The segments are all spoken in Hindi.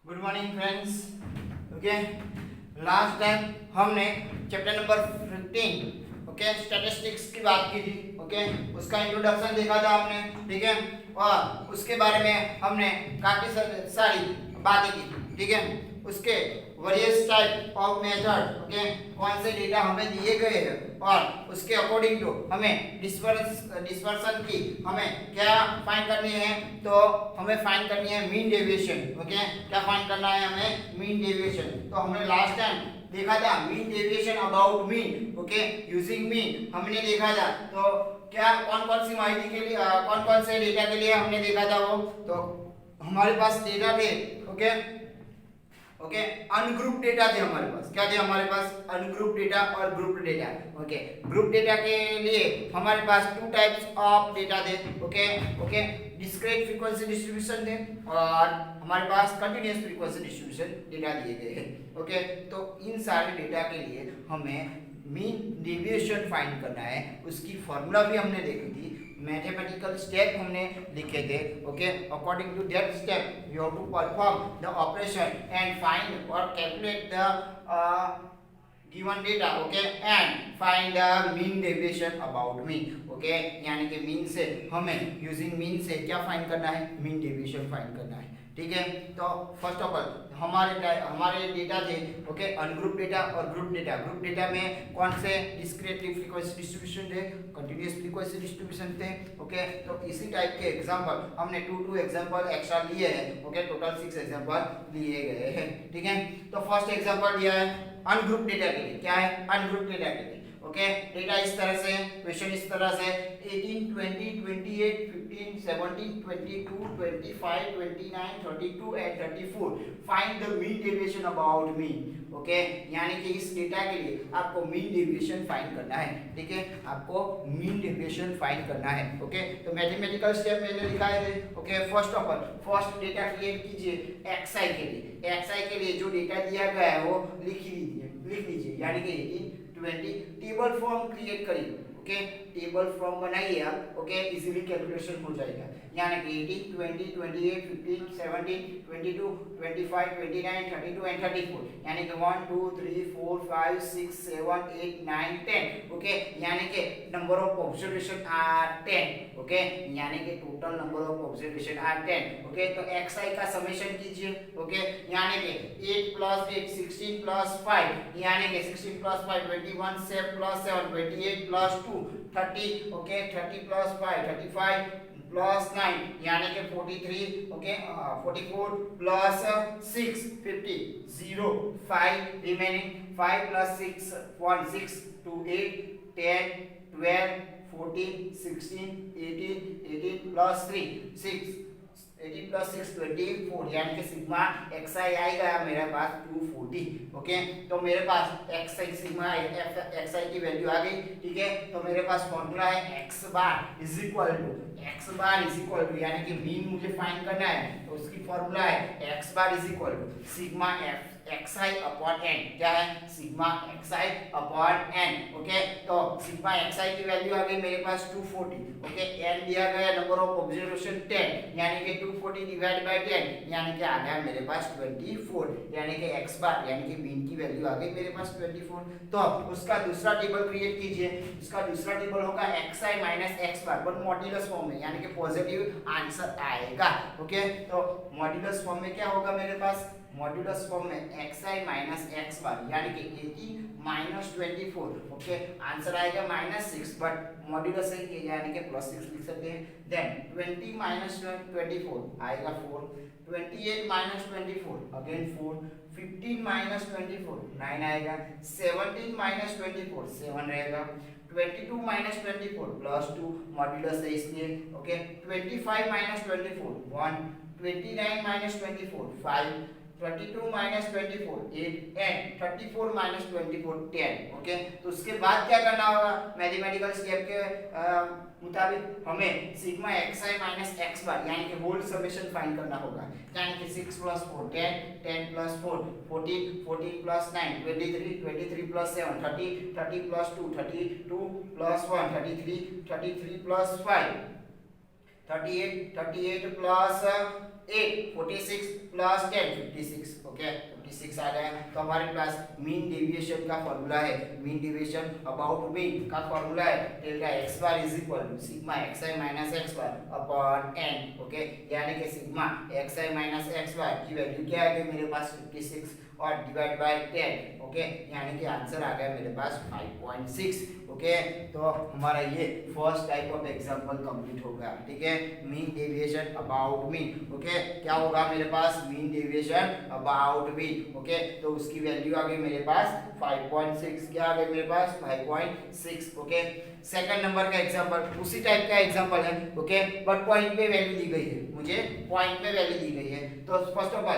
Good morning friends. Okay, last time हमने चैप्टर नंबर 15 ओके स्टैटिस्टिक्स की बात की थी। ओके, उसका इंट्रोडक्शन देखा था हमने, ठीक है, और उसके बारे में हमने काफी सारी बातें की थी, ठीक है। उसके various type of method, okay, कौन से डेटा हमें दिए गए हैं और उसके अकॉर्डिंग टू हमें डिस्पर्सन की हमें क्या फाइंड करनी है, तो हमें फाइंड करनी है मीन डेविएशन। ओके, क्या फाइंड करना है हमें? Mean deviation. तो हमने लास्ट टाइम देखा था mean deviation about mean, okay, using mean हमने देखा था। तो क्या कौन कौन सी माहिती के लिए कौन कौन से डेटा के लिए हमने देखा था वो, तो हमारे पास डेटा थे, ओके ओके, अनग्रुप डेटा थे हमारे पास। क्या थे हमारे पास? अनग्रुप डेटा और group data. Okay, group data के लिए हमारे पास टू टाइप्स ऑफ डेटा थे। Okay okay, discrete frequency distribution थे और हमारे पास कंटीन्यूअस फ्रीक्वेंसी डिस्ट्रीब्यूशन डेटा दिए गए हैं। ओके, तो इन सारे डेटा के लिए हमें मीन डेविएशन फाइंड करना है। उसकी फॉर्मूला भी हमने देखी थी, मैथमेटिकल स्टेप हमने लिखे थे। Okay, according to that step you have to perform the operation and find और calculate the given data, okay, and find the mean deviation about mean. okay, यानी कि मीन से हमें यूजिंग मीन से क्या फाइंड करना है? मीन डेविएशन फाइंड करना है, ठीक है। तो फर्स्ट ऑफ ऑल हमारे डेटा थे, ओके, अनग्रुप डेटा और ग्रुप डेटा। ग्रुप डेटा में कौन से? डिस्क्रीट फ्रीक्वेंसी डिस्ट्रीब्यूशन थे, कंटीन्यूअस फ्रीक्वेंसी डिस्ट्रीब्यूशन थे। ओके, तो इसी टाइप के एग्जांपल हमने टू एग्जांपल एक्स्ट्रा लिए हैं। ओके, टोटल 6 एग्जांपल लिए गए हैं, ठीक है। तो फर्स्ट एग्जांपल दिया है अनग्रुप डेटा के लिए। क्या है? अनग्रुप डेटा के लिए। ओके, डेटा इस तरह से, क्वेश्चन इस तरह से 18 20 28 15 17 22 25 29 32 and 34 find the mean deviation about mean. Okay, यानी कि इस डेटा के लिए आपको मीन डेविएशन फाइंड करना है, ठीक है, आपको मीन डेविएशन फाइंड करना है। ओके, तो मैथमेटिकल स्टेप मैंने लिखाए थे। Okay, first of all first data create कीजिए एक्सआई के लिए। एक्सआई के लिए जो डेटा दिया गया है वो लिख लीजिए, यानी कि 18 20 टेबल फॉर्म क्रिएट करिए। ओके, टेबल फॉर्म बनाइए आप। ओके, इजीली कैलकुलेशन हो जाएगा, यानी कि 18 20 28 15 17 22 25 29 32 एंड 34, यानी कि 1 2 3 4 5 6 7 8 9 10। ओके, यानी कि number of observation are 10। Okay, यानी कि total number of observation are 10। Okay, तो xi का समेशन कीजिए। ओके, यानी कि 8 + 8 16 + 5, यानी कि 16 + 5 21 7 + 7 28 + 2 30। ओके, 30 + 5 35 + 9, यानी कि 43। ओके, 44 + 6 50 0 5 रिमेनिंग 5 + 6 1 6 2 8 10 12 14 16 18 18 + 3 6 18 + 6 24, यानी कि सिग्मा xi आएगा मेरे पास 240। ओके, तो मेरे पास xi सिग्मा xi की वैल्यू आ गई, ठीक है। तो मेरे पास फॉर्मूला है x bar is equal to यानी कि मीन मुझे फाइंड करना है, तो उसकी फॉर्मूला है x bar is equal to sigma xi upon n। क्या है? Sigma xi upon n। Okay, तो सिग्मा xi की वैल्यू आ गई मेरे पास 240। ओके, n दिया गया नंबर ऑफ ऑब्जर्वेशन 10, यानी कि 240 डिवाइड बाय 10, यानी कि आ गया मेरे पास 24, यानी कि x बार यानी कि मीन की वैल्यू आ गई मेरे पास 24। तो उसका दूसरा टेबल क्रिएट कीजिए। इसका दूसरा टेबल होगा xi minus x bar but modulus form में, यानी कि पॉजिटिव आंसर आएगा। ओके, तो मॉड्यूलस फॉर्म में क्या होगा मेरे पास? मॉड्यूलस फॉर्म में xi माइनस x बार, यानी कि 80 माइनस 24। ओके, आंसर आएगा -6 बट मॉड्यूलस है यानी कि +6 लिख सकते हैं। देन 20 माइनस 24 आएगा 4, 28 माइनस 24 अगेन 4, 15 माइनस 24 9 आएगा, 17 माइनस 24 7 रहेगा, 22 माइनस 24 +2 मॉड्यूलस है इसलिए। Okay, 25 minus 24 1, 29 minus 24 5, 22 minus 24 8 and 34 minus 24 10। Okay, तो उसके बाद क्या करना होगा? मैथमेटिकल स्टेप के मुताबिक हमें सिग्मा xi माइनस x बार यानी कि होल समेशन फाइंड करना होगा, यानी कि 6 + 4 10 10 + 4 14 14 + 9 23 23 + 7 30 30 + 2 32 + 1 33 33 + 5 38 38 + 8 46 प्लस 10 56 ओके 56 आ गया। तो हमारे पास मीन डेविएशन का फॉर्मूला है, मीन डेविएशन अबाउट मीन का फॉर्मूला है delta x bar is equal to sigma x i minus x bar upon n okay, यानी कि sigma x i minus x bar की वैल्यू क्या आ गई मेरे पास 56 और डिवाइड बाय 10 ओके, यानी कि आंसर आ गया मेरे पास 5.6 ओके। तो हमारा ये first type of example complete हो गया, ठीक है। Mean deviation about mean okay, क्या होगा मेरे पास mean deviation about mean okay, तो उसकी वैल्यू आ गई मेरे पास 5.6, क्या आ गई मेरे पास 5.6 ओके। सेकंड नंबर का एग्जांपल उसी टाइप का एग्जांपल है ओके, बट पॉइंट पे वैल्यू दी गई है, मुझे पॉइंट पे वैल्यू दी गई है। तो first of all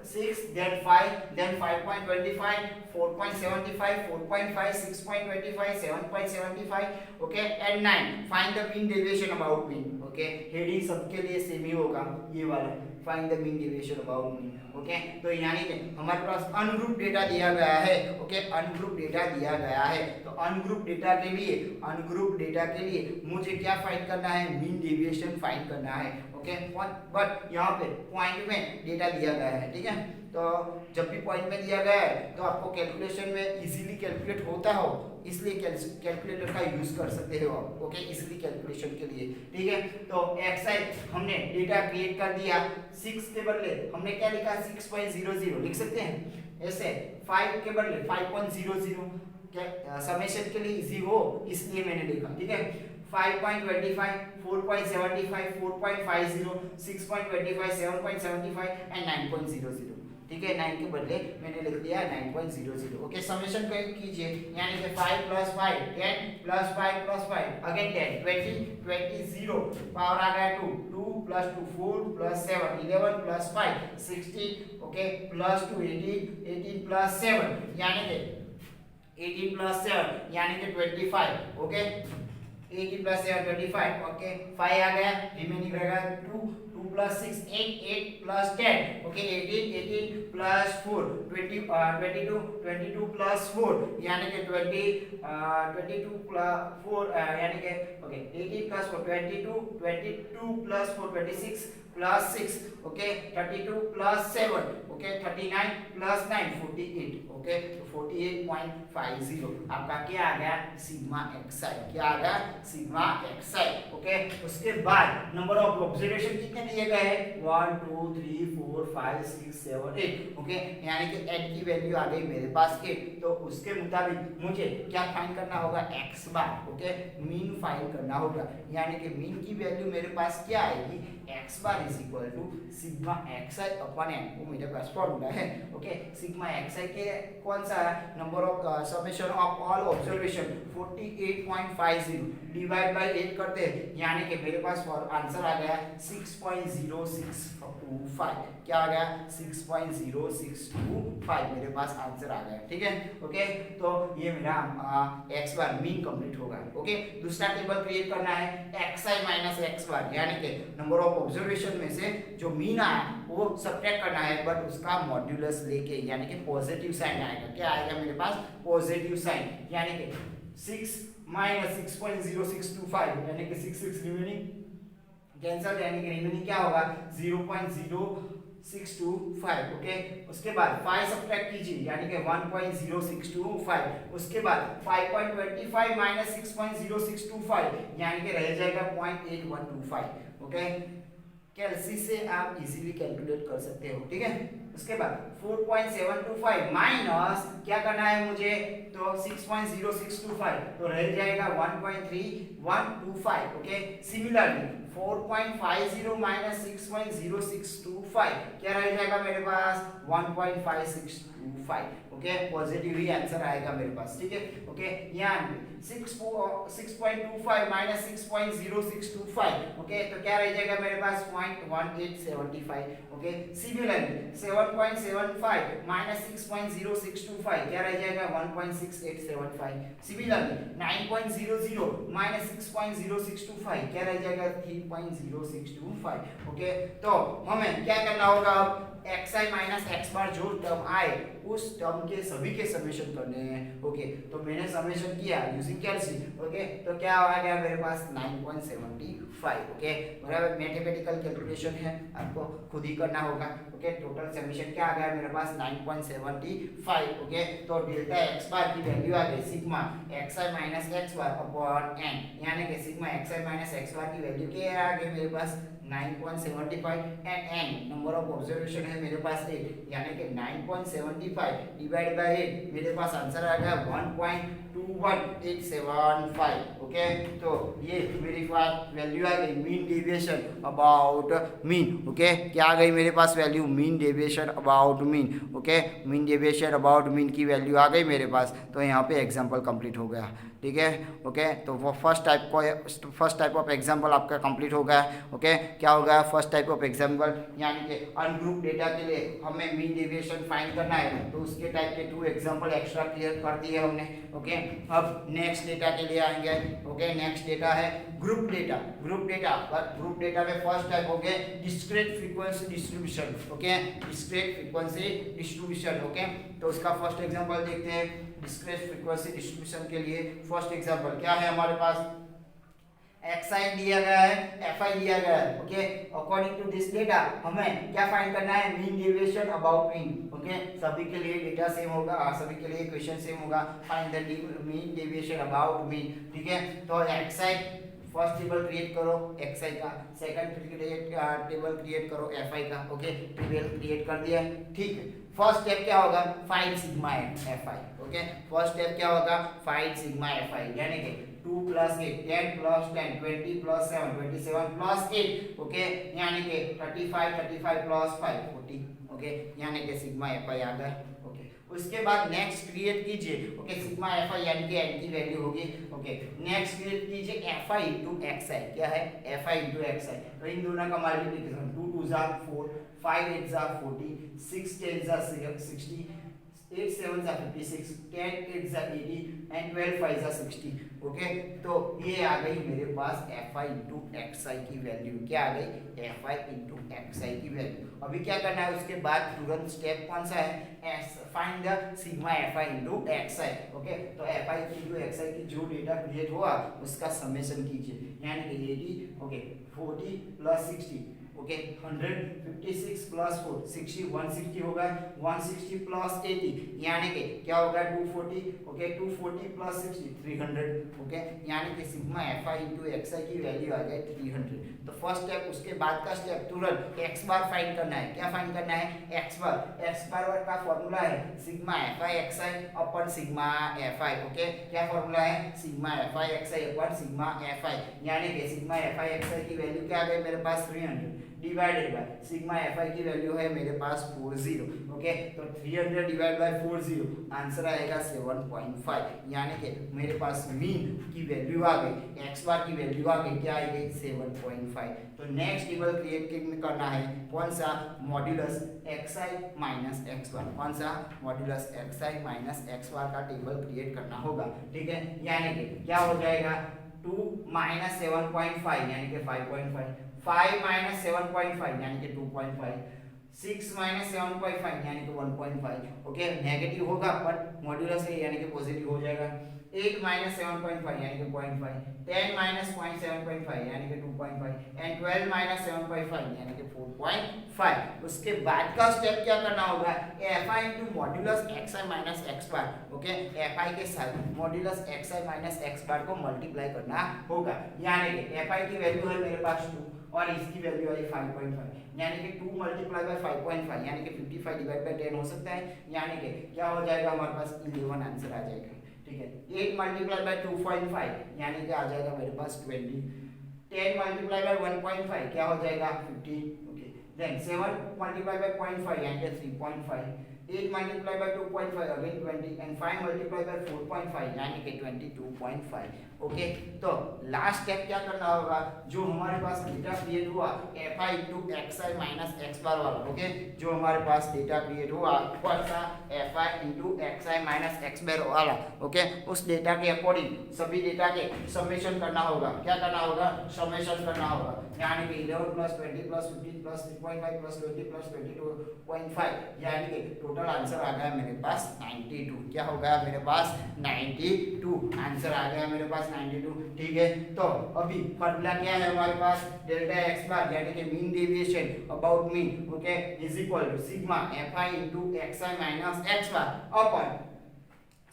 6 then 5 then 5.25 4.75 4.5 6.25 7.75 okay and 9 find the mean deviation about mean okay, heading सबके लिए सेम ही होगा ये वाला find the mean deviation about mean okay. तो यानी कि हमारे पास अनग्रुप डेटा दिया गया है ओके, अनग्रुप डेटा दिया गया है। तो अनग्रुप डेटा के लिए मुझे क्या फाइंड करना है, मीन डेविएशन फाइंड करना है ओके। बट यहाँ पे पॉइंट में डेटा दिया गया है, ठीक है। तो जब भी पॉइंट में दिया गया है तो आपको कैलकुलेशन में इजीली कैलकुलेट होता हो, इसलिए कैलकुलेटर का यूज कर सकते हो आप ओके, इजीली कैलकुलेशन के लिए, ठीक है। तो xi हमने डेटा क्रिएट कर दिया, 6 के बदले हमने क्या लिखा 6.00 लिख सकते हैं ऐसे, 5 के बदले 5.00 क्या समेशन के लिए इजी हो इसलिए मैंने लिखा, ठीक है। 5.25 4.75 4.50 6.25 7.75 एंड 9.00 ठीक है। 9 के बदले मैंने लिख दिया 9.00 ओके। समेशन कीजिए, यानी कि 5 + 5 10 + 5 + 5 अगेन 10 20 0 पावर आ गया 2 2 + 2 4 + 7 11 + 5 16 ओके + 2 18 18 + 7 यानी कि 18 + 7 यानी कि 25 ओके, 18 + 7 25 ओके। 5 आ गया, रिमेनिंग रहेगा 2 2 + 6 8 8 + 10 ओके 18 18 + 4 20 22 22 + 4 यानी कि 22 + 4 यानी कि ओके 18 + 4 22 22 + 4 26 + 6 ओके 32 + 7 ओके 39 + 9 48 ओके। तो 48.50 आपका क्या आ गया सिग्मा xi, क्या आ गया सिग्मा xi ओके। उसके बाद नंबर ऑफ ऑब्जर्वेशन कितने दिए गए हैं 1 2 3 4 5 6 7 8 ओके, यानी कि n की वैल्यू आ गई मेरे पास 8। तो उसके मुताबिक मुझे क्या फाइंड करना होगा x बार ओके, मीन फाइंड करना होगा, यानी कि मीन की वैल्यू मेरे पास क्या आएगी x bar is equal to sigma xi upon n, वो मेरे पास फॉर्मूला है ओके। सिग्मा xi के कौन सा है number of summation of all observation 48.50 divide by 8 करते हैं, यानी कि मेरे पास आंसर आ गया 6.0625, क्या आ गया 6.0625 मेरे पास आंसर आ गया, ठीक है ओके। तो ये मेरा x बार मीन कंप्लीट होगा ओके। दूसरा टेबल क्रिएट करना है xi माइनस x बार, यानी कि नंबर ऑफ ऑब्जर्वेशन में से जो मीन आया वो सब्ट्रैक्ट करना है, बट उसका मॉड्यूलस लेके, यानी कि पॉजिटिव साइन आएगा, क्या आएगा मेरे पास पॉजिटिव साइन, यानी कि 6 माइनस 6.0625 यानी कि 6 रिमेनिंग कैंसिल, यानी कि रिमेनिंग क्या होगा 0.0625 ओके। उसके बाद 5 सब्ट्रैक्ट कीजिए, यानी कि 1.0625, उसके बाद 5.25 माइनस 6.0625 यानी कि रह जाएगा 0.8125 ओके। कैलसी से आप इजीली कैलकुलेट कर सकते हो, ठीक है। उसके बाद 4.725 माइनस क्या करना है मुझे तो 6.0625, तो रह जाएगा 1.3125 ओके। सिमिलरली 4.50 माइनस 6.0625 क्या रह जाएगा मेरे पास 1.5625 ओके, पॉजिटिव ही आंसर आएगा मेरे पास, ठीक है ओके। यहाँ 6.25 माइनस 6.0625 ओके, तो क्या रह जाएगा मेरे पास 0.1875 ओके। सिमिलरली 7.75 माइनस 6.0625 क्या रह जाएगा 1.6875। सिमिलरली 9.00 माइनस 6.0625 क्या रह जाएगा 3.0625 ओके। तो हमें क्या करना होगा अब x xi माइनस x बार जो टर्म आए उस टर्म के सभी के समेशन करने हैं। ओके, तो मैंने समेशन किया यूजिंग कैलकुलेशन। ओके, तो क्या आ गया मेरे पास 9.75। ओके, बराबर, मैथमेटिकल कैलकुलेशन है, आपको खुद ही करना होगा। ओके, टोटल समेशन क्या आ गया मेरे पास 9.75। ओके, तो डेल्टा x बार की वैल्यू आ गई sigma xi minus x bar upon n, यानी कि सिग्मा xi माइनस x बार की वैल्यू क्या आ गई मेरे पास 9.75 and n number of observation है मेरे पास 8, यानी कि 9.75 डिवाइड बाय 8 मेरे पास आंसर आ गया 1.21875। ओके, तो ये मेरी पास वैल्यू आ गई mean deviation about mean. Okay, क्या आ गई मेरे पास value mean deviation about mean. Okay, mean deviation about mean की वैल्यू आ गई मेरे पास, तो यहाँ पे एग्जांपल कंप्लीट हो गया। ठीक है, ओके, तो वो फर्स्ट टाइप ऑफ एग्जांपल आपका कंप्लीट हो गया। ओके, क्या हो गया फर्स्ट टाइप ऑफ एग्जांपल, यानी कि अनग्रुप डेटा के लिए हमें मीन डेविएशन फाइंड करना है, तो उसके टाइप के 2 एग्जांपल एक्स्ट्रा क्लियर कर दिए हमने। ओके, अब नेक्स्ट डेटा के लिए आएंगे। ओके, नेक्स्ट डेटा है ग्रुप डेटा। ग्रुप डेटा में फर्स्ट टाइप हो गया discrete frequency distribution. Okay, discrete frequency distribution. Okay, तो उसका फर्स्ट एग्जांपल देखते हैं। डिस्क्रीट फ्रीक्वेंसी डिस्ट्रीब्यूशन के लिए फर्स्ट एग्जांपल क्या है हमारे पास, xi दिया गया है, fi दिया गया है। Okay, according to this data हमें क्या फाइंड करना है, mean deviation about mean. Okay, सभी के लिए डेटा सेम होगा, सभी के लिए क्वेश्चन सेम होगा, find the mean deviation about mean. ठीक है, तो xi फर्स्ट टेबल क्रिएट करो xi का, सेकंड टेबल क्रिएट करो fi का। ओके, टेबल क्रिएट कर दिया, ठीक है। फर्स्ट स्टेप क्या होगा, find sigma fi। Okay, first step क्या होगा, फाइंड सिग्मा fi, यानी कि 2 + 8 10 + 10 20 + 7 27 + 8। ओके, यानी कि 35 35 + 5 40। ओके, यानी कि सिग्मा fi आ गया। ओके, उसके बाद नेक्स्ट क्रिएट कीजिए। ओके, सिग्मा fi यानी कि n की वैल्यू होगी। ओके, नेक्स्ट क्रिएट कीजिए fi * xi, क्या है fi * xi, तो इन दोनों का मल्टीप्लिकेशन 2 2 * 4 5 8 * 40 6 10 * 60 8 7 * 56 10 8 * 80 एंड 12 5 * 60। ओके, तो ये आ गई मेरे पास fi * xi की वैल्यू। क्या आ गई, fi * xi की वैल्यू। अभी क्या करना है, उसके बाद तुरंत स्टेप कौन सा है, find the sigma fi * xi। Okay, तो fi * xi की जो डेटा क्रिएट हुआ उसका समेशन कीजिए, यानी कि 80 ओके 40 + 60। ओके, 156 + 4 60 160 होगा, 160 + 80 यानी कि क्या होगा 240। ओके, 240 + 60 300। ओके, यानी कि सिग्मा fi * xi की वैल्यू आ गई 300। तो फर्स्ट स्टेप, उसके बाद का स्टेप तुरंत x बार फाइंड करना है। क्या फाइंड करना है, x बार का फॉर्मूला है सिग्मा fi xi अपन सिग्मा fi। ओके, क्या फॉर्मूला है, सिग्मा fi xi अपन सिग्मा fi, यानी कि सिग्मा fi xi की वैल्यू क्या आ गई मेरे पास 300 डिवाइडेड बाय सिग्मा fi की वैल्यू है मेरे पास 40। ओके, तो 300 डिवाइड बाय 40 आंसर आएगा 7.5, यानी कि मेरे पास मीन की वैल्यू आ गई, x बार की वैल्यू आ गई, क्या आ गई 7.5। तो नेक्स्ट टेबल क्रिएट करना है, कौन सा, मॉड्यूलस xi माइनस x बार, कौन सा, मॉड्यूलस xi माइनस x बार का टेबल क्रिएट करना होगा। ठीक है, यानी कि क्या हो जाएगा 2 - 7.5 यानी कि 5.5 5 - 7.5 यानी कि 2.5 6 - 7.5 यानी कि 1.5। ओके, नेगेटिव होगा बट मॉड्यूलस है यानी कि पॉजिटिव हो जाएगा। 8 - 7.5 यानी कि 0.5 10 - 0.7.5 यानी कि 2.5 एंड 12 - 7.5 यानी कि 4.5। उसके बाद का स्टेप क्या करना होगा, fi * modulus xi minus x बार। ओके, fi के साथ मॉड्यूलस xi माइनस x बार को मल्टीप्लाई करना होगा, यानी कि fi की वैल्यू है मेरे पास 2 और इसकी वैल्यू आई 5.5, यानी कि 2 × 5.5 यानी कि 55 डिवाइड बाय 10 हो सकता है, यानी कि क्या हो जाएगा हमारे पास 11 आंसर आ जाएगा। ठीक है, 8 × 2.5 यानी कि आ जाएगा मेरे पास 20 10 × 1.5 क्या हो जाएगा 50। ओके, देन 7 × 0.5 यानी कि 3.5 8 × 2.5 अगेन 20 एंड 5 × 4.5 यानी कि 22.5। ओके, तो लास्ट स्टेप क्या करना होगा, जो हमारे पास डेटा क्रिएट हुआ fi * xi माइनस x बार वाला। ओके, जो हमारे पास डेटा क्रिएट हुआ कौन सा, fi * xi माइनस x बार वाला। ओके, उस डेटा के अकॉर्डिंग सभी डेटा के समेशन करना होगा। क्या करना होगा, समेशन करना होगा, यानी कि 11 + 20 + 15 + 19.5 प्लस 20 प्लस 22.5, यानी कि टोटल आंसर आ गया मेरे पास 92। क्या हो गया मेरे पास 92, आंसर आ गया मेरे पास 92। ठीक है, तो अभी फॉर्मूला क्या है हमारे पास, डेल्टा एक्स बार यानी कि mean deviation about mean, okay, is equal to sigma f i into x i minus x bar upon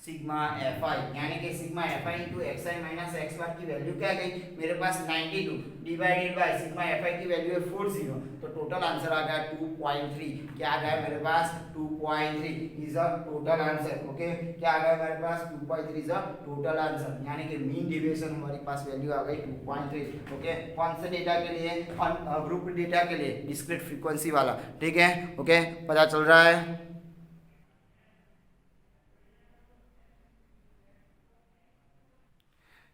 sigma f i, यानी कि sigma f i into x i minus x bar की वैल्यू क्या गई मेरे पास 92 divided by sigma f i की वैल्यू है 40, तो टोटल आंसर आ गया 2.3। क्या आ गया मेरे पास 2.3 is a total answer. Okay, क्या आ गया मेरे पास 2.3 इज अ टोटल आंसर, यानी कि मीन डेविएशन हमारे पास वैल्यू आ गई 2.3। ओके, कौन से डेटा के लिए, ग्रुप डेटा के लिए, डिस्क्रीट फ्रीक्वेंसी वाला। ठीक है, ओके, पता चल रहा है।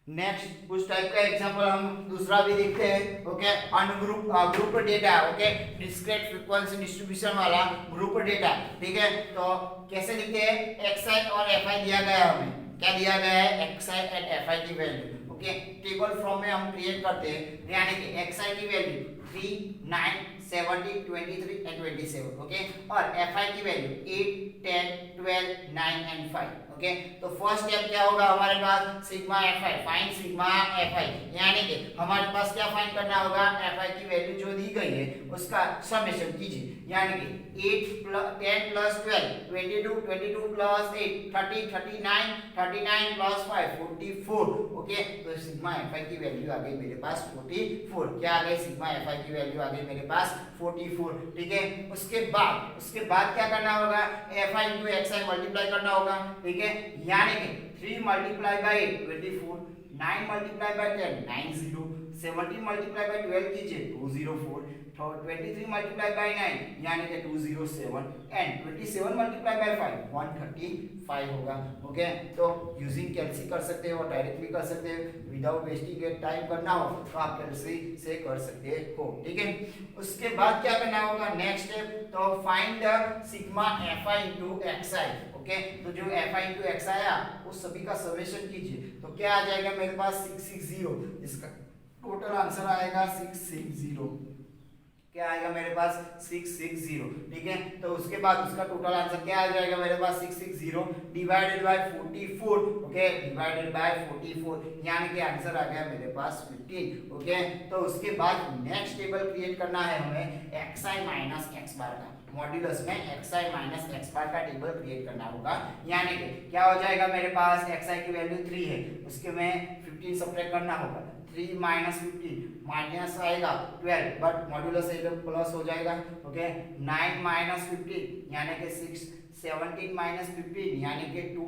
नेक्स्ट उस टाइप का एग्जांपल हम दूसरा भी देखते हैं। Okay, ungroup group data, okay, discrete frequency distribution वाला ग्रुप डेटा। ठीक है, तो कैसे लिखते हैं, एक्स आई और एफ आई दिया गया है हमें, क्या दिया गया है, x I and F i की वैल्यू। ओके, टेबल फॉर्म में हम क्रिएट करते हैं, यानी कि एक्स आई की वैल्यू 3, 9, 70, 23 एंड 27। ओके, और एफ आई की वैल्यू 8, 10, 12, 9 एंड 5। ओके, तो फर्स्ट स्टेप क्या होगा हमारे पास, sigma f i, find sigma f i, यानी कि हमारे पास क्या फाइंड करना होगा, एफ आई की वैल्यू जो दी गई है उसका समेशन कीजिए, यानी कि 8 plus 10 plus 12 22, 22 plus 8 30, 39, 39 plus 5 44। Okay, तो सिग्मा एफ आई की वैल्यू आ गई मेरे पास 44। क्या आ गई, सिग्मा एफ आई की वैल्यू आ गई मेरे पास 44। ठीक है, उसके बाद क्या करना होगा, F i into x I multiply करना होगा। ठीक है, यानी कि 3 multiply by 8 24, 9 multiply bye 10 90, 17 multiply by 12 कीजिए 204, 23 मल्टीप्लाई बाय 9 यानी कि 207 एंड 27 मल्टीप्लाई बाय 5 135 होगा। ओके, तो यूजिंग कैलसी कर सकते हो और डायरेक्ट भी कर सकते हो, विदाउट वेस्टिंग टाइम करना हो तो आप कैलसी से कर सकते हो। ठीक है, उसके बाद क्या करना होगा, नेक्स्ट स्टेप, तो find the sigma f i into x I. Okay, तो जो एफ आई इंटू एक्स आया उस सभी का समेशन कीजिए, तो क्या आ जाएगा मेरे पास 660, इसका टोटल आंसर आएगा 660। क्या आएगा मेरे पास 660। ठीक है, तो उसके बाद उसका टोटल आंसर क्या आ जाएगा मेरे पास 660 divided by 44। Okay, divided by 44, यानी कि आंसर आ गया मेरे पास 15। ओके, तो उसके बाद नेक्स्ट टेबल क्रिएट करना है हमें एक्स आई माइनस एक्स बार का, मॉड्यूलस में एक्स आई माइनस एक्स बार का टेबल क्रिएट करना होगा, यानी कि क्या हो जाएगा मेरे पास, एक्स आई की वैल्यू 3 है, उसके में 15 सब्ट्रैक्ट करना होगा, 3 माइनस 15 माइनस आएगा 12, बट मॉड्यूलस है तो प्लस हो जाएगा। ओके, 9 माइनस 15 यानी कि 6, 17 माइनस 15 यानी कि 2,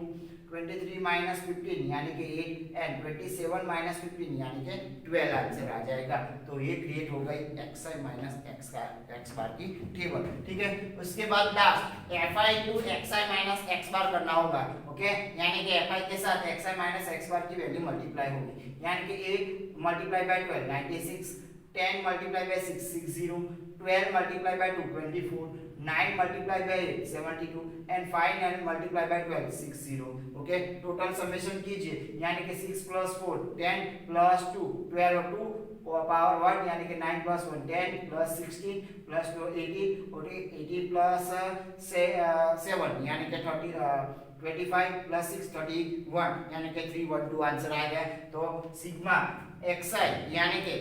23 माइनस 15 यानी कि 8 एंड 27 माइनस 15 यानी कि 12 आंसर आ जाएगा। तो ये क्रिएट हो गई x i minus x bar की टेबल। ठीक है, उसके बाद last f i to x i minus x bar करना होगा। ओके, यानी कि एफ आई के साथ x i minus x bar की वैल्यू मल्टीप्लाई होगी, यानी कि 8 multiply by 12 96, 10 multiply by 6 60, 12 multiply by 2 24, 9 multiply by 8 72 and 5 multiply by 12 60। Okay, total summation कीजिए, यानी कि 6 प्लस 4 10 प्लस 2 12 2 पावर 1 यानी कि 9 प्लस 1 10 प्लस 16 प्लस 2 18 18 प्लस 7 यानी कि 25 प्लस 6 31 यानी कि 312 आंसर आ गया। तो सिग्मा एक्स आई यानी कि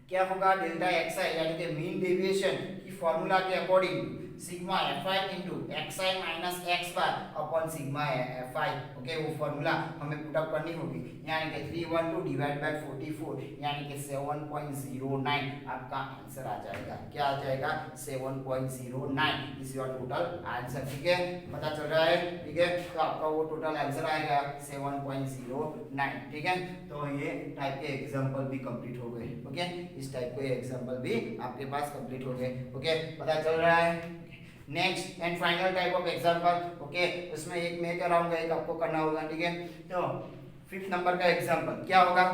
क्या होगा, डेल्टा एक्स आई यानी कि मीन डेविएशन की फॉर्मूला के according sigma f i into x i minus x bar upon sigma f I. Okay, वो फॉर्मूला हमें पुट अप करनी होगी, यानी कि 312 डिवाइड बाय 44 यानी कि 7.09 आपका आंसर आ जाएगा। क्या आ जाएगा 7.09 इज योर टोटल आंसर। ठीक है, पता चल रहा है। ठीक है, तो आपका वो टोटल आंसर आएगा 7.09। ठीक है, तो ये टाइप के एग्जांपल भी कंप्लीट हो गए। ओके, इस टाइप के एग्जांपल भी आपके पास कंप्लीट हो गए। ओके, पता चल रहा है। Next and final type of example. Okay, उसमें एक मैं कराऊंगा, एक आपको करना होगा। ठीक है, तो 5th नंबर का एग्जांपल क्या होगा,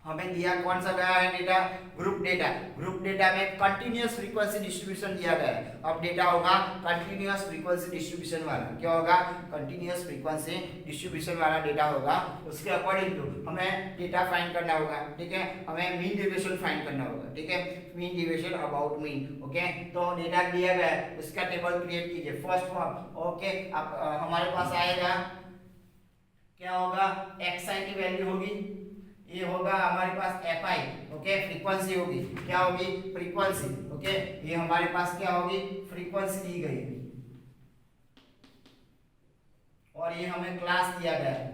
हमें दिया कौन सा गया है data, group data. Group data में कंटिन्यूअस फ्रीक्वेंसी डिस्ट्रीब्यूशन दिया गया है। अब डेटा होगा कंटिन्यूअस फ्रीक्वेंसी डिस्ट्रीब्यूशन वाला। क्या होगा, कंटिन्यूअस फ्रीक्वेंसी डिस्ट्रीब्यूशन वाला डेटा होगा। उसके अकॉर्डिंग टू हमें डेटा फाइंड करना होगा, ठीक है, हमें मीन डेविएशन फाइंड करना होगा, ठीक है, mean deviation about mean. Okay, तो डेटा दिया गया है, उसका टेबल क्रिएट कीजिए फर्स्ट फॉर्म। ओके, अब हमारे पास आएगा, क्या होगा, xi की वैल्यू होगी, ये होगा हमारे पास fi। ओके, फ्रीक्वेंसी होगी, क्या होगी, फ्रीक्वेंसी। ओके, ये हमारे पास क्या होगी, फ्रीक्वेंसी दी गई है, और ये हमें क्लास दिया गया है।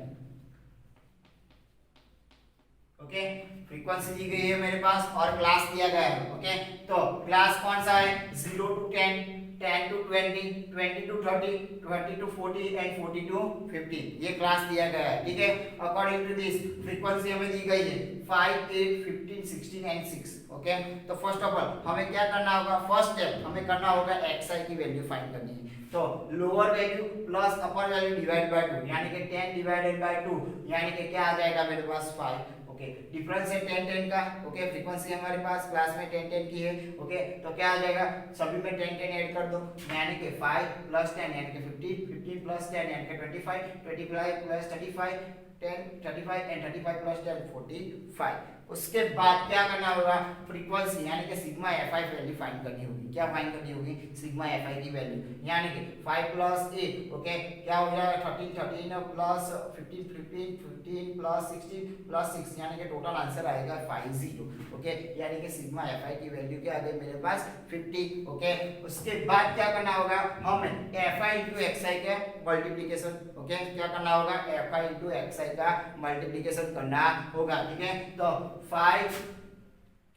ओके, फ्रीक्वेंसी दी गई है मेरे पास और क्लास दिया गया है। ओके, तो क्लास कौन सा है, 0 to 10, 10 to 20, 20 to 30, 20 to 40 and 40 to 50, ये क्लास दिया गया है, ठीक है। अकॉर्डिंग टू दिस फ्रीक्वेंसी हमें दी गई है 5, 8, 15, 16 एंड 6। ओके, तो फर्स्ट ऑफ ऑल हमें क्या करना होगा, फर्स्ट स्टेप हमें करना होगा xi की वैल्यू फाइंड करनी है। तो lower value plus upper value divide by 2, यानी कि 10 डिवाइडेड बाय 2, यानी कि क्या आ जाएगा मेरे पास 5। ओके, डिफरेंस है 10 10 का। ओके, फ्रीक्वेंसी हमारे पास क्लास में 10 10 की है। ओके, तो क्या आ जाएगा, सभी में 10 10 ऐड कर दो, यानी कि 5 प्लस 10 यानी कि 15, 15 प्लस 10 यानी कि 25, 25 प्लस 35, 10 35 एंड 35 प्लस 10 45। उसके बाद क्या करना होगा, फ्रीक्वेंसी यानी कि सिग्मा fi वैल्यू फाइंड करनी होगी। क्या फाइंड करनी होगी, सिग्मा fi की वैल्यू, यानी कि 5 प्लस 8। ओके, क्या हो जाएगा 13 13 प्लस 15 15 15 प्लस 16 प्लस 6, यानी कि टोटल आंसर आएगा 50। ओके, यानी कि सिग्मा fi की वैल्यू क्या आ गई मेरे पास 50। ओके, उसके बाद क्या करना होगा, हमें fi into xi का मल्टीप्लिकेशन। ओके, क्या करना होगा, fi into xi का मल्टीप्लिकेशन करना होगा, ठीक है। तो 5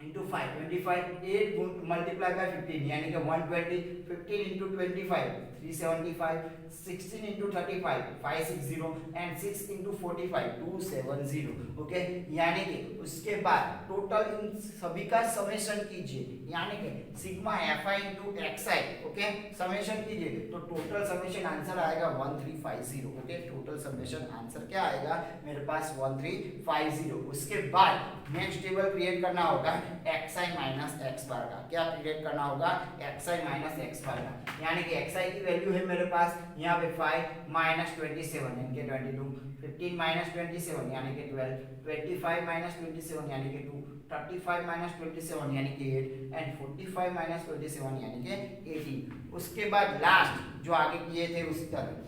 into 5 25, 8 मल्टीप्लाई बाय 15 यानी कि 120, 15 into 25 375, 16 into 35 560 and 6 into 45 270। Okay, यानी कि उसके बाद टोटल इन सभी का समेशन कीजिए, यानी कि sigma fi into xi। Okay, summation कीजिए तो टोटल समेशन आंसर आएगा 1350। ओके, टोटल समेशन आंसर क्या आएगा मेरे पास 1350। उसके बाद नेक्स्ट टेबल क्रिएट करना होगा xi माइनस x बार का। क्या क्रिएट करना होगा, xi माइनस x बार का, यानी कि xi की वैल्यू है मेरे पास यहाँ पे 5 माइनस 27 यानी कि 22, 15 माइनस 27 यानी कि 12, 25 माइनस 27 यानी कि 2, 35 माइनस 27 यानी कि 8 एंड 45 माइनस 27 यानी कि 18। उसके बाद लास्ट जो आगे किए थे उसी तरह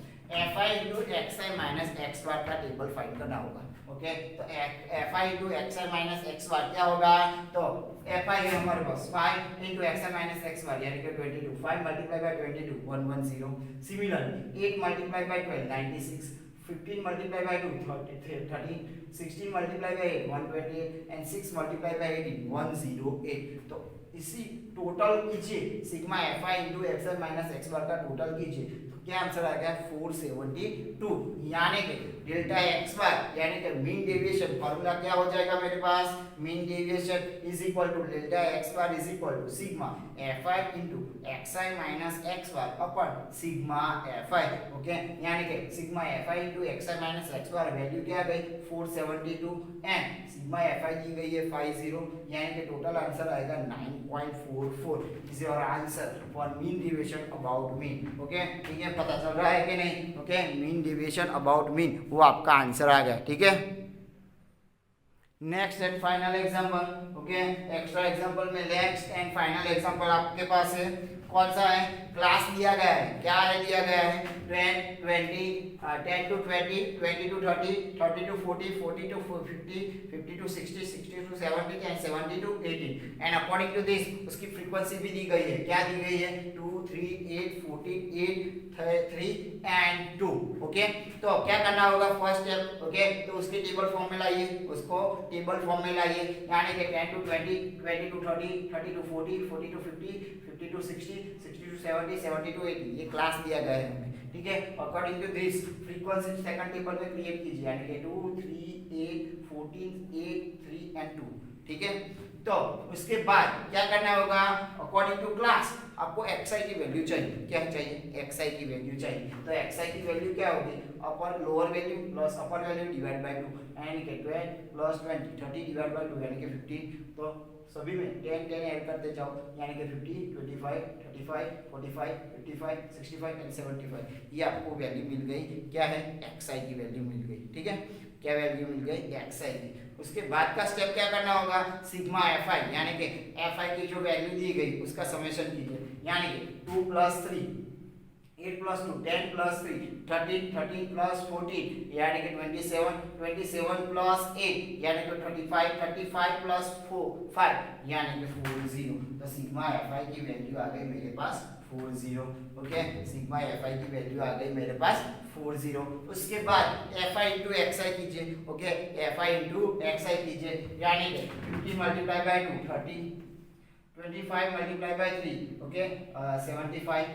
fi into xi minus x बार का टेबल फाइंड करना होगा। ओके, तो fi into xi minus x बार क्या होगा, तो fi है हमारे पास 5 into xi माइनस x बार यानी कि 22, 5 multiply bye 22 110। Similarly 8 multiply by 12 96, 15 multiply by 2 13, 16 multiply by 8 128 and 6 multiply by 18 108। तो इसी टोटल कीजिए sigma fi into xi minus x बार का टोटल कीजिए, क्या आंसर आ गया 472। यानी कि डेल्टा एक्स बार यानी कि मीन डेविएशन फॉर्मूला क्या हो जाएगा मेरे पास, mean deviation is equal to delta x bar is equal to sigma fi into xi minus x bar upon sigma fi। Okay, यानी कि sigma fi into xi minus x bar value क्या आ गई 472 एंड सिग्मा fi दी गई है 50, यानी कि टोटल आंसर आएगा 9.44 is your answer for mean deviation about mean. Okay, ठीक है, पता चल रहा है कि नहीं। Okay, mean deviation about mean वो आपका आंसर आ गया, ठीक है। Next and final example. Okay, extra example में नेक्स्ट एंड फाइनल एग्जांपल आपके पास है, कौन सा है, क्लास दिया गया है, क्या है दिया गया है 10 to 20, 20 to 30, 30 to 40, 40 to 50, 50 to 60, 60 to 70 and 70 to 80 and according to this उसकी फ्रीक्वेंसी भी दी गई है, क्या दी गई है 2 3 8 14 8 3 एंड 2। ओके, तो क्या करना होगा फर्स्ट स्टेप। ओके, तो उसके टेबल फॉर्म में लाइए, उसको टेबल फॉर्म में लाइए, यानी कि 10 to 20, 20 to 30, 30 to 40, 40 to 50, 50 to 60, 60 to 70, 70 to 80, ये क्लास दिया गया है हमें, ठीक है। According to this frequency second table में क्रिएट कीजिए, यानी कि 2 3 8 14 8 3 एंड 2 ठीक है। तो उसके बाद क्या करना होगा, अकॉर्डिंग टू क्लास आपको xi की वैल्यू चाहिए, क्या चाहिए, xi की वैल्यू चाहिए। तो xi की वैल्यू क्या होगी, upper lower value plus upper value divide by 2 यानी कि 12 प्लस 20 30 डिवाइड बाय 2 यानी कि 15। तो सभी में 10 10 ऐड करते जाओ यानी कि 50 25 35 45 55 65 एंड 75। ये आपको वैल्यू मिल गई, क्या है, xi की वैल्यू मिल गई, ठीक है। क्या वैल्यू मिल गई, xi की। उसके बाद का स्टेप क्या करना होगा, सिग्मा fi यानी कि fi की जो वैल्यू दी गई उसका समेशन कीजिए, यानी कि 2 + 3 8 + 2 10 + 3 13 13 + 14 यानी कि 27 27 + 8 यानी कि 35 35 + 4 5 यानी कि 40। तो सिग्मा fi की वैल्यू आ गई मेरे पास 40। ओके, सिग्मा fi की वैल्यू आ गई मेरे पास 40। उसके बाद fi into xi कीजिए, ओके, fi into xi कीजिए यानी कि 50 × 2 30 25 × 3 ओके 75।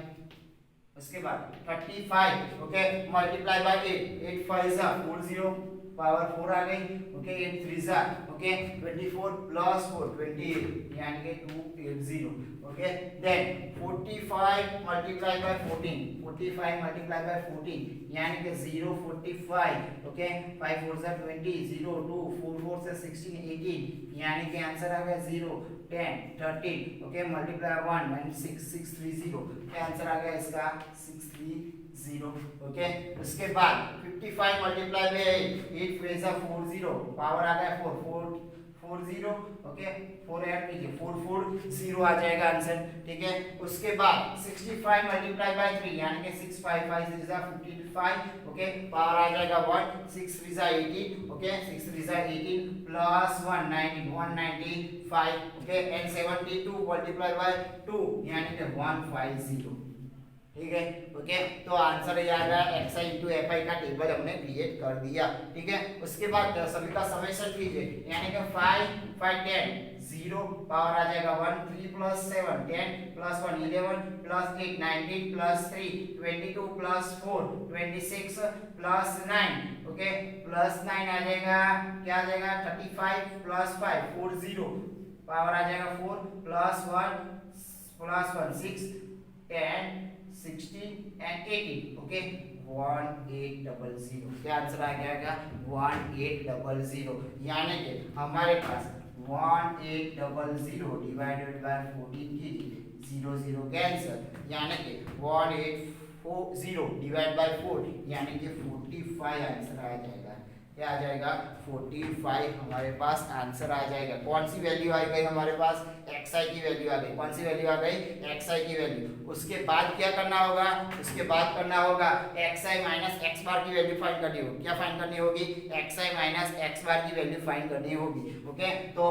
उसके बाद 35 ओके मल्टीप्लाई बाय 8 8 5 जा 40 पावर 4 आ गई, ओके 8 3 जा ओके 24 प्लस 4 28 यानी कि 280। Okay then 45 multiply by 14 45 multiply by 14 यानी कि 0 45 ओके 5 4 जा 20 0 2 4 4 से 16 18 यानी कि आंसर आ गया 0 10 13 ओके मल्टीप्लाई 1 एंड 6 630 क्या आंसर आ गया इसका 630। ओके उसके बाद 55 मल्टीप्लाई में 8 4 जा 40 पावर आ गया 4 4 40 ओके 4 ऐड कीजिए 4 4 0 आ जाएगा आंसर, ठीक है। उसके बाद 65 मल्टीप्लाई बाय 3 यानी कि 6 5 5 6 जा 55 ओके पावर आ जाएगा 1 6 3 जा 18 ओके 6 3 जा 18 plus 1 19 195 okay and 72 multiply by 2 यानी कि 150, ठीक है। ओके तो आंसर ये आ गया xi into fi का टेबल हमने क्रिएट कर दिया, ठीक है। उसके बाद सभी का समेशन कीजिए यानी कि 5 5 10 0 पावर आ जाएगा 1 3 + 7 10 + 1 11 + 8 19 + 3 22 + 4 26 + 9 ओके +9 आ जाएगा, क्या आ जाएगा 35 + 5 40 पावर आ जाएगा 4 + 1 6 10 16 and 18 ओके 1800 क्या आंसर आ गया 1800 यानी कि हमारे पास 1800 डिवाइडेड बाय 14 कीजिए 0 0 कैंसिल यानी कि 1840 डिवाइड बाय 4 यानी कि 45 आंसर आ जाएगा, क्या आ जाएगा 45 हमारे पास आंसर आ जाएगा। कौन सी वैल्यू आ गई हमारे पास, xi की वैल्यू आ गई। कौन सी वैल्यू आ गई, xi की वैल्यू। उसके बाद क्या करना होगा, उसके बाद करना होगा xi माइनस x बार की वैल्यू फाइंड करनी होगी। क्या फाइंड करनी होगी, xi माइनस x बार की वैल्यू फाइंड करनी होगी। ओके तो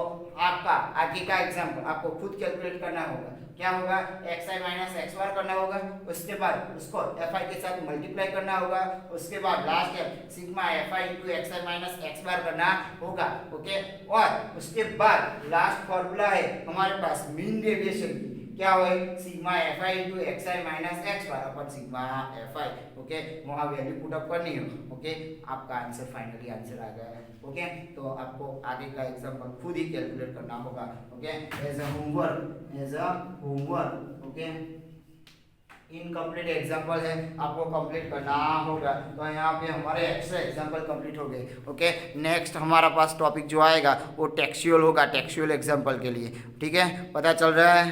आपका आगे का एग्जांपल आपको खुद कैलकुलेट करना होगा। क्या होगा, xi माइनस x बार करना होगा, उसके बाद उसको fi के साथ मल्टीप्लाई करना होगा, उसके बाद लास्ट है sigma fi into xi minus x बार करना होगा। ओके और उसके बाद लास्ट फॉर्मूला है हमारे पास मीन डेविएशन की, क्या होए sigma fi into xi minus x बार अपन सिग्मा fi। ओके वहां वैल्यू पुट अप करनी है। ओके आपका आंसर फाइनली आंसर आ गया है। ओके तो आपको आगे का एग्जांपल खुद ही कैलकुलेट करना होगा। Okay as a homework okay incomplete example है, आपको कंप्लीट करना होगा। तो यहाँ पे हमारे एक्स्ट्रा एग्जांपल कंप्लीट हो गए। ओके नेक्स्ट हमारा पास टॉपिक जो आएगा वो टेक्सुअल होगा, टेक्सुअल एग्जांपल के लिए, ठीक है। पता चल रहा है।